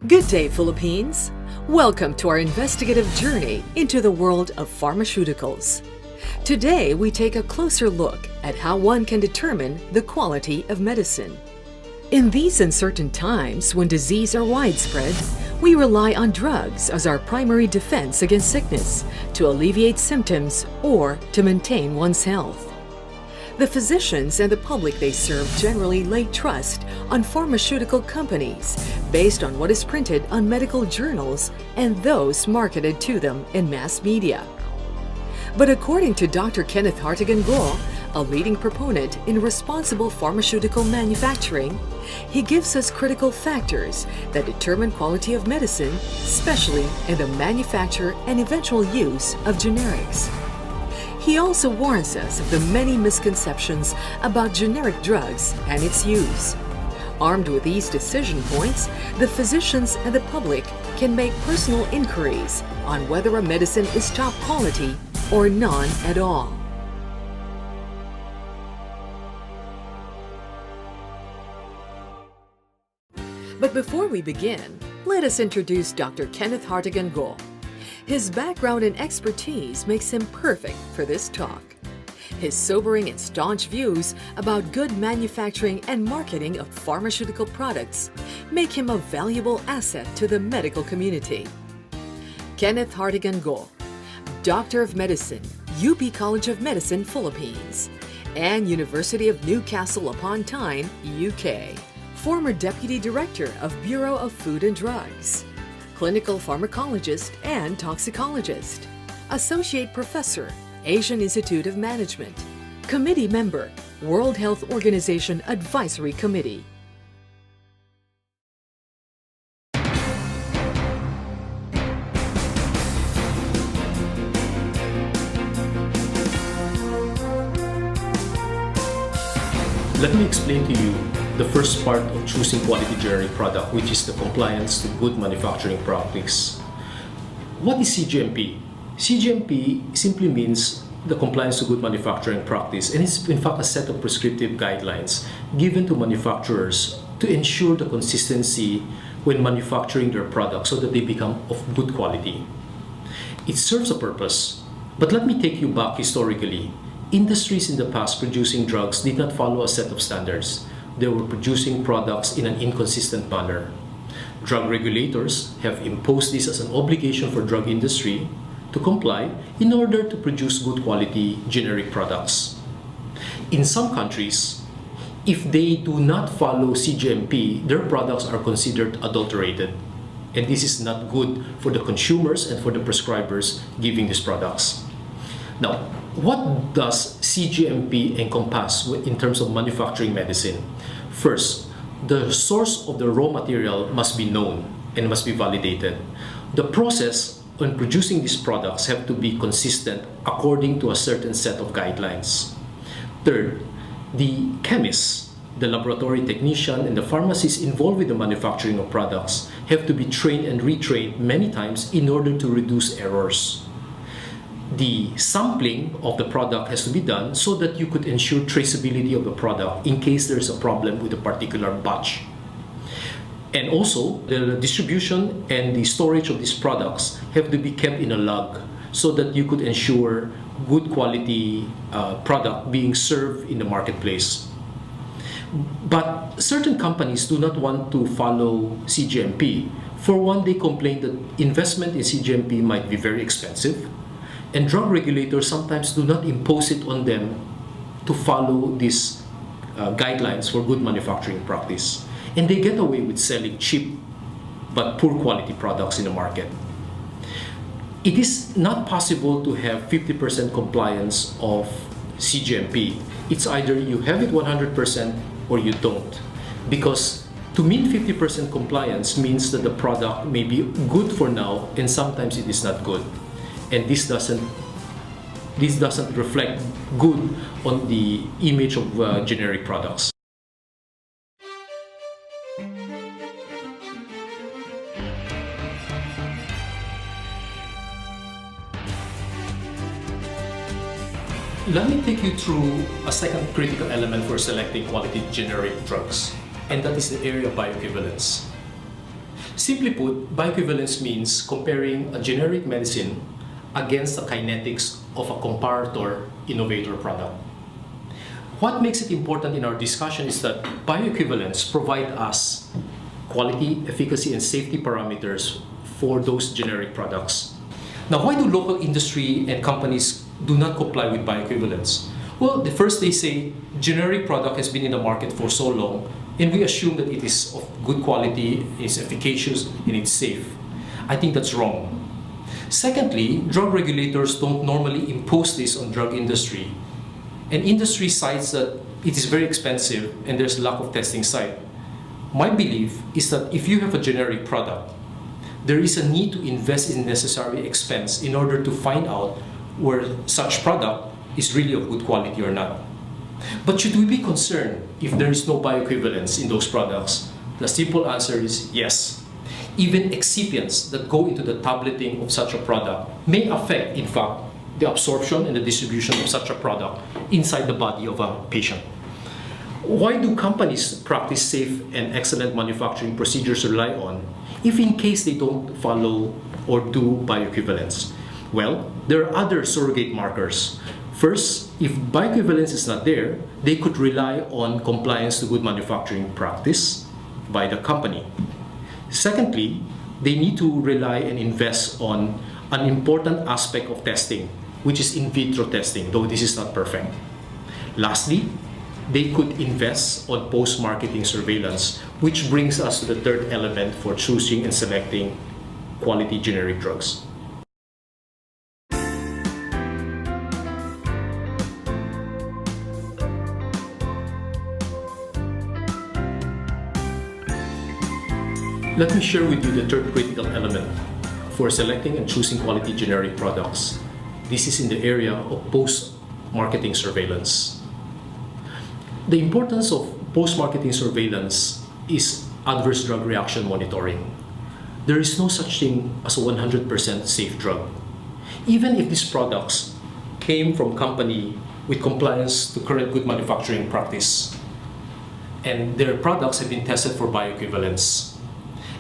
Good day, Philippines! Welcome to our investigative journey into the world of pharmaceuticals. Today, we take a closer look at how one can determine the quality of medicine. In these uncertain times when disease are widespread, we rely on drugs as our primary defense against sickness, to alleviate symptoms or to maintain one's health. The physicians and the public they serve generally lay trust on pharmaceutical companies based on what is printed on medical journals and those marketed to them in mass media. But according to Dr. Kenneth Hartigan Go, a leading proponent in responsible pharmaceutical manufacturing, he gives us critical factors that determine quality of medicine, especially in the manufacture and eventual use of generics. He also warns us of the many misconceptions about generic drugs and its use. Armed with these decision points, the physicians and the public can make personal inquiries on whether a medicine is top quality or none at all. But before we begin, let us introduce Dr. Kenneth Hartigan Go. His background and expertise makes him perfect for this talk. His sobering and staunch views about good manufacturing and marketing of pharmaceutical products make him a valuable asset to the medical community. Kenneth Hartigan Go, Doctor of Medicine, UP College of Medicine, Philippines, and University of Newcastle upon Tyne, UK. Former Deputy Director of Bureau of Food and Drugs. Clinical pharmacologist and toxicologist, Associate Professor, Asian Institute of Management, Committee Member, World Health Organization Advisory Committee. Let me explain to you the first part of choosing quality generic product, which is the compliance to good manufacturing practice. What is CGMP? CGMP simply means the compliance to good manufacturing practice, and it's in fact a set of prescriptive guidelines given to manufacturers to ensure the consistency when manufacturing their products so that they become of good quality. It serves a purpose, but let me take you back historically. Industries in the past producing drugs did not follow a set of standards. They were producing products in an inconsistent manner. Drug regulators have imposed this as an obligation for drug industry to comply in order to produce good quality generic products. In some countries, if they do not follow CGMP, their products are considered adulterated. And this is not good for the consumers and for the prescribers giving these products. Now, what does CGMP encompass in terms of manufacturing medicine? First, the source of the raw material must be known and must be validated. The process on producing these products have to be consistent according to a certain set of guidelines. Third, the chemists, the laboratory technician, and the pharmacists involved with the manufacturing of products have to be trained and retrained many times in order to reduce errors. The sampling of the product has to be done so that you could ensure traceability of the product in case there's a problem with a particular batch. And also, the distribution and the storage of these products have to be kept in a log so that you could ensure good quality product being served in the marketplace. But certain companies do not want to follow CGMP. For one, they complain that investment in CGMP might be very expensive, and drug regulators sometimes do not impose it on them to follow these guidelines for good manufacturing practice. And they get away with selling cheap but poor quality products in the market. It is not possible to have 50% compliance of CGMP. It's either you have it 100% or you don't. Because to meet 50% compliance means that the product may be good for now and sometimes it is not good. And this doesn't reflect good on the image of generic products. Let me take you through a second critical element for selecting quality generic drugs, and that is the area of bioequivalence. Simply put, bioequivalence means comparing a generic medicine against the kinetics of a comparator innovator product. What makes it important in our discussion is that bioequivalence provide us quality, efficacy, and safety parameters for those generic products. Now, why do local industry and companies do not comply with bioequivalence? Well, first they say generic product has been in the market for so long, and we assume that it is of good quality, it's efficacious, and it's safe. I think that's wrong. Secondly, drug regulators don't normally impose this on drug industry. And industry cites that it is very expensive and there's lack of testing site. My belief is that if you have a generic product, there is a need to invest in necessary expense in order to find out where such product is really of good quality or not. But should we be concerned if there is no bioequivalence in those products? The simple answer is yes. Even excipients that go into the tableting of such a product may affect, in fact, the absorption and the distribution of such a product inside the body of a patient. Why do companies practice safe and excellent manufacturing procedures rely on if in case they don't follow or do bioequivalence? Well, there are other surrogate markers. First, if bioequivalence is not there, they could rely on compliance to good manufacturing practice by the company. Secondly, they need to rely and invest on an important aspect of testing, which is in vitro testing, though this is not perfect. Lastly, they could invest on post-marketing surveillance, which brings us to the third element for choosing and selecting quality generic drugs. Let me share with you the third critical element for selecting and choosing quality generic products. This is in the area of post-marketing surveillance. The importance of post-marketing surveillance is adverse drug reaction monitoring. There is no such thing as a 100% safe drug. Even if these products came from company with compliance to current good manufacturing practice, and their products have been tested for bioequivalence.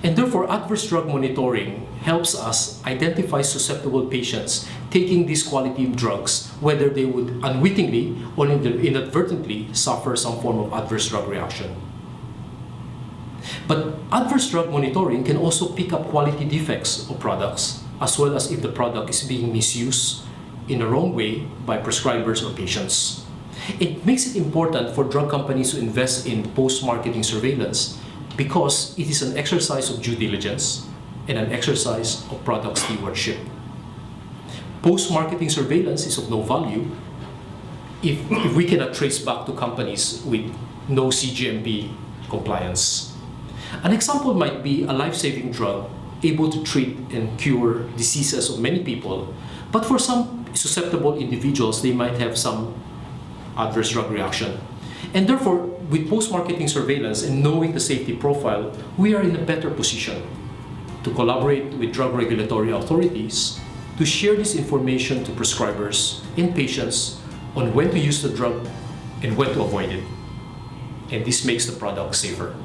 And therefore, adverse drug monitoring helps us identify susceptible patients taking these quality drugs, whether they would unwittingly or inadvertently suffer some form of adverse drug reaction. But adverse drug monitoring can also pick up quality defects of products, as well as if the product is being misused in a wrong way by prescribers or patients. It makes it important for drug companies to invest in post-marketing surveillance because it is an exercise of due diligence and an exercise of product stewardship. Post-marketing surveillance is of no value if we cannot trace back to companies with no CGMP compliance. An example might be a life-saving drug able to treat and cure diseases of many people, but for some susceptible individuals, they might have some adverse drug reaction. And therefore, with post-marketing surveillance and knowing the safety profile, we are in a better position to collaborate with drug regulatory authorities to share this information to prescribers and patients on when to use the drug and when to avoid it. And this makes the product safer.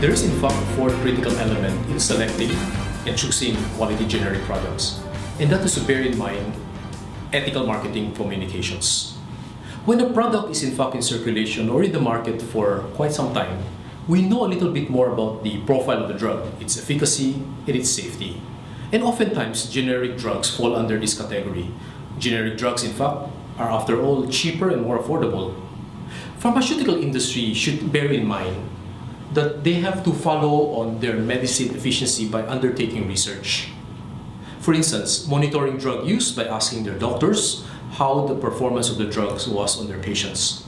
There is in fact a fourth critical element in selecting and choosing quality generic products, and that is to bear in mind ethical marketing communications. When a product is in fact in circulation or in the market for quite some time, we know a little bit more about the profile of the drug, its efficacy, and its safety. And oftentimes, generic drugs fall under this category. Generic drugs, in fact, are after all cheaper and more affordable. Pharmaceutical industry should bear in mind that they have to follow on their medicine efficiency by undertaking research. For instance, monitoring drug use by asking their doctors how the performance of the drugs was on their patients.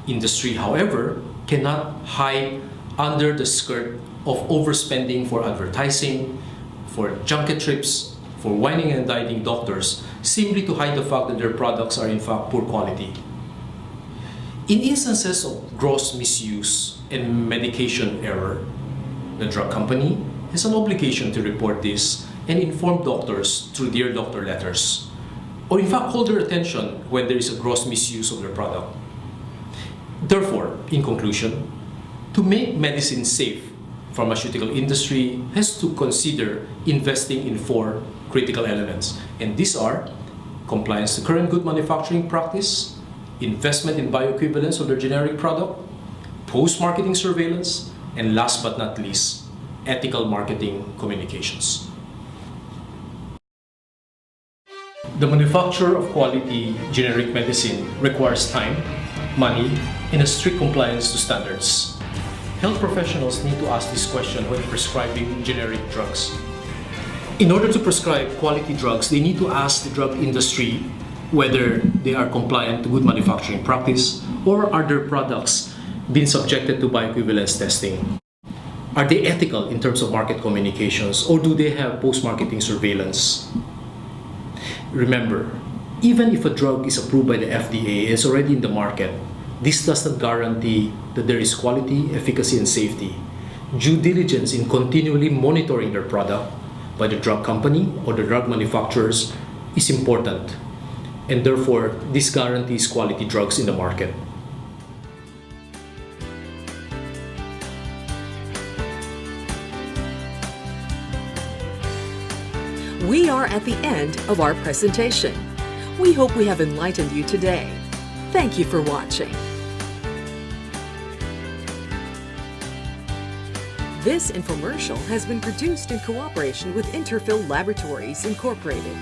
Industry, however, cannot hide under the skirt of overspending for advertising, for junket trips, for whining and dining doctors, simply to hide the fact that their products are in fact poor quality. In instances of gross misuse and medication error, the drug company has an obligation to report this and inform doctors through Dear Doctor letters, or in fact hold their attention when there is a gross misuse of their product. Therefore, in conclusion, to make medicine safe, pharmaceutical industry has to consider investing in 4 critical elements, and these are compliance to current good manufacturing practice, investment in bioequivalence of their generic product, post-marketing surveillance, and last but not least, ethical marketing communications. The manufacture of quality generic medicine requires time, money, and a strict compliance to standards. Health professionals need to ask this question when prescribing generic drugs. In order to prescribe quality drugs, they need to ask the drug industry whether they are compliant to good manufacturing practice, or are their products being subjected to bioequivalence testing. Are they ethical in terms of market communications, or do they have post-marketing surveillance? Remember, even if a drug is approved by the FDA and is already in the market, this does not guarantee that there is quality, efficacy, and safety. Due diligence in continually monitoring their product by the drug company or the drug manufacturers is important, and therefore this guarantees quality drugs in the market. We are at the end of our presentation. We hope we have enlightened you today. Thank you for watching. This infomercial has been produced in cooperation with Interphil Laboratories Incorporated.